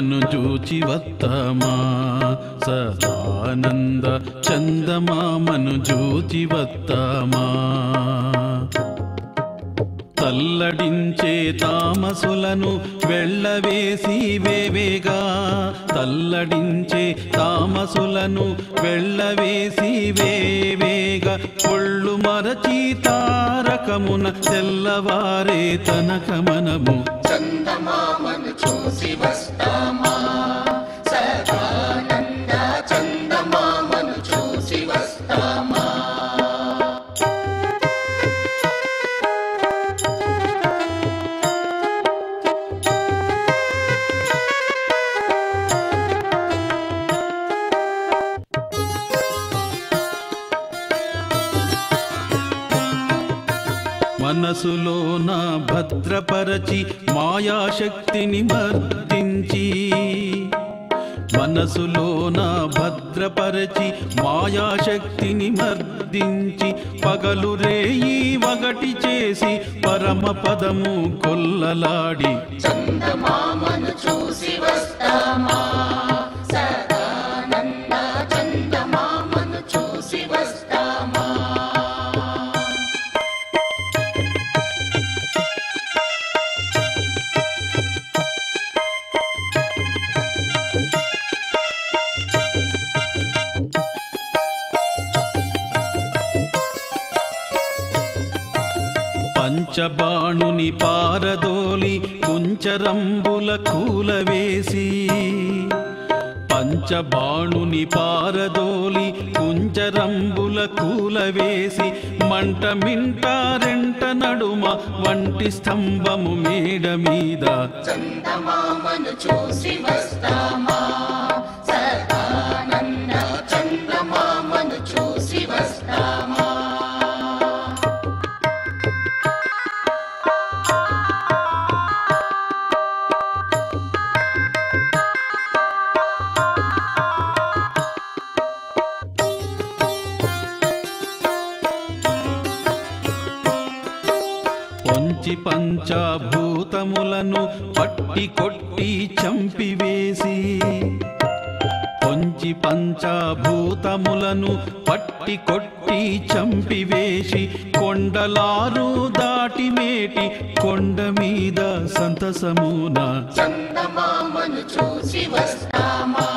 చందమామను చూచి వత్తమా సదానంద చందమామను చూచి వత్తమా తల్లడించే తామసులను వెళ్ళవేసి వేవేగా తల్లడించే తామసులను వెళ్ళవేసి వేవేగా ఒళ్ళు మరచి తారకమున తెల్లవారే తనక మనము చందమామను చూసి వస్తామా సదానంద చందమామను చూసి వస్తామా మనసులో నా భద్రపరచి మాయాశక్తిని మర్దించి మనసులో నా భద్రపరచి మాయాశక్తిని మర్దించి పగలు రేయి వగటి చేసి పరమ పదము కొల్లలాడి చందమామను చూసి వస్తామా సదానంద చందమామను చూసి వస్తామా పంచబాణుని పారదోలి కుంచరంబుల కూలవేసి పంచబాణుని పారదోలి కుంచరంబుల కూలవేసి మంట మింట రెంట నడుమ వంటి స్తంభము మేడ మీద చందమామను చూసి వస్తామా సదానంద చందమామను చూసి వస్తామా పొంచి పంచభూతములను పట్టి కొట్టి చంపివేసి పొంచి పంచభూతములను పట్టి కొట్టి చంపివేసి కొండలారు దాటి మేటి కొండ మీద సంతసమున చందమామను చూసి వస్తామా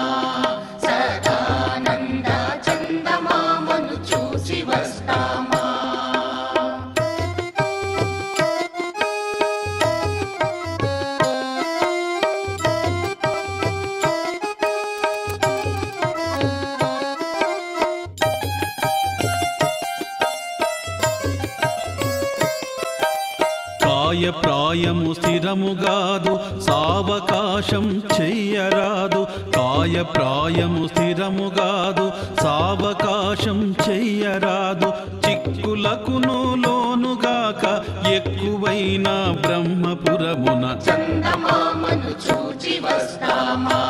సదానంద చందమామను చూసి వస్తామా కాయ ప్రాయము స్థిరముగాదు సావకాశం చెయ్యరాదు కాయ ప్రాయము స్థిరముగాదు సావకాశం చెయ్యరాదు చిక్కులకును లోనుగాక ఎక్కువైన బ్రహ్మపురమున చందమామను చూచి వస్తామా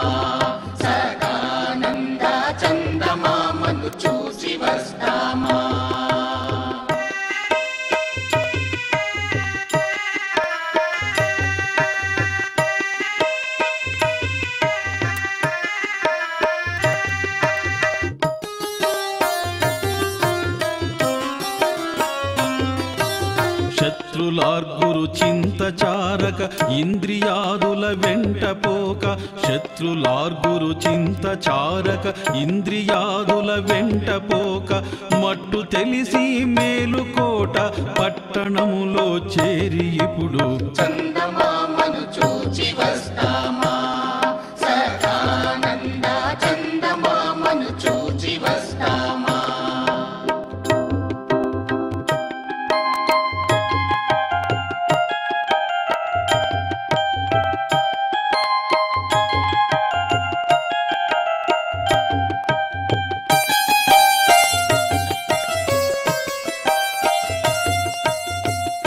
సదానంద చందమామను చూసి వస్తామా శత్రులార్గురు చింత చారక ఇంద్రియాదుల వెంట పోక శత్రులార్గురు చింత చారక ఇంద్రియాదుల వెంట పోక మట్టు తెలిసి మేలుకోట పట్టణములో చేరి ఇప్పుడు చందమామను చూచి వస్తామా సదానంద చందమామను చూచి వస్తామా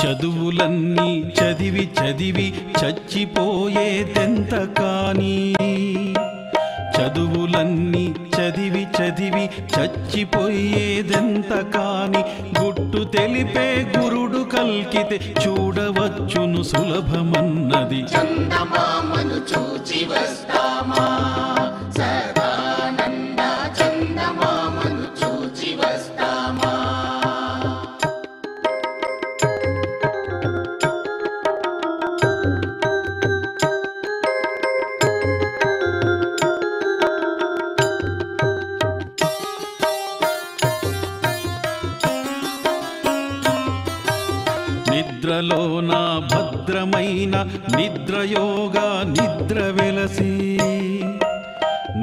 చదువులన్నీ చదివి చదివి చచ్చిపోయేదెంత కాని చదువులన్నీ విని చదివి చదివి చచ్చిపోయేదెంత కాని గుట్టు తెలిపే గురుడు కల్కితే చూడవచ్చును సులభమన్నది. చందమామను చూచి వస్తామా సదానంద చందమామను చూచి వస్తామా. నిద్రలోన భద్రమైన నిద్రయోగా నిద్ర వెలసి,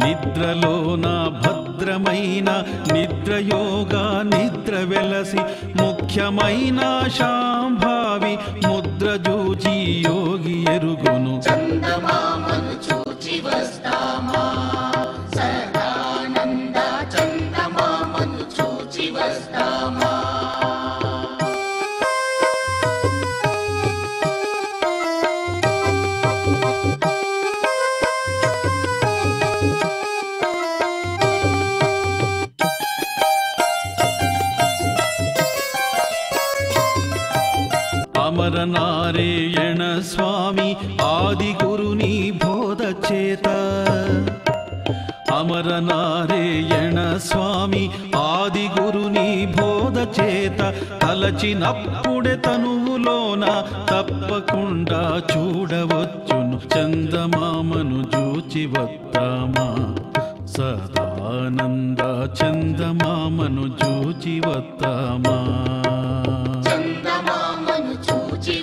నిద్రలోన భద్రమైన నిద్రయోగా నిద్ర వెలసి ముఖ్యమైన శాంభావి ముద్ర జూచి యోగి ఎరుగును. చందమామను చూచి వస్తామా సదానంద చందమామను చూచి వస్తామా. అమరనారాయణ స్వామి ఆది గురుని బోధ చేత, అమరనారాయణ స్వామి ఆది గురుని బోధ చేత తలచినప్పుడే తనువులోన తప్పకుండా చూడవచ్చును చందమామను చూచి వస్తామా సదానంద చందమామను చూచి వస్తామా. చందమామను చూచి